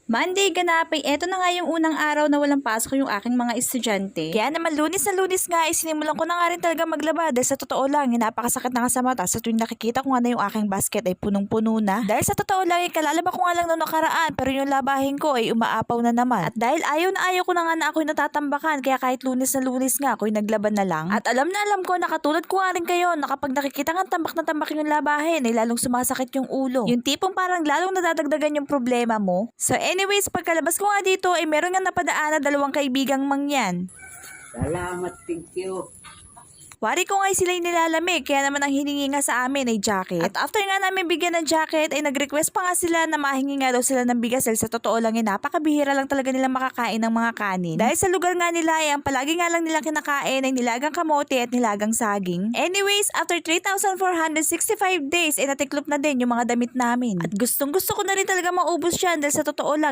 Monday ganapay, eto na nga yung unang araw na walang pasok yung aking mga estudyante. Kaya naman Lunes na Lunes nga, sinimulan ko na nga rin talaga maglaba dahil sa totoo lang, napakasakit na nga sa mata sa tuwing nakikita ko nga na yung aking basket ay punong-puno na. Dahil sa totoo lang, kalalaba ko nga lang noong nakaraan pero yung labahin ko ay umaapaw na naman. At dahil ayaw ko na nga na ako'y natatambakan, kaya kahit Lunes na Lunes nga ako'y naglaban na lang. At alam na alam ko na katulad ko nga rin kayo na kapag nakikita nga tambak na tambak yung labahin ay lalong sumasakit yung ulo. Yung tipong parang lalong nadadagdagan yung problema mo. So anyways, pagkalabas ko nga dito ay meron nga napadaan na dalawang kaibigang mangyan. Salamat, thank you. Wari ko nga sila nilalamig, kaya naman ang hiningi nga sa amin ay jacket. At after nga namin bigyan ng jacket, ay nag-request pa nga sila na mahingi nga daw sila ng bigas dahil sa totoo lang napakabihira lang talaga nila makakain ng mga kanin. Dahil sa lugar nga nila ay ang palagi nga lang nila kinakain ay nilagang kamote at nilagang saging. Anyways, after 3,465 days ay natiklop na din yung mga damit namin. At gustong gusto ko na rin talaga maubos yan dahil sa totoo lang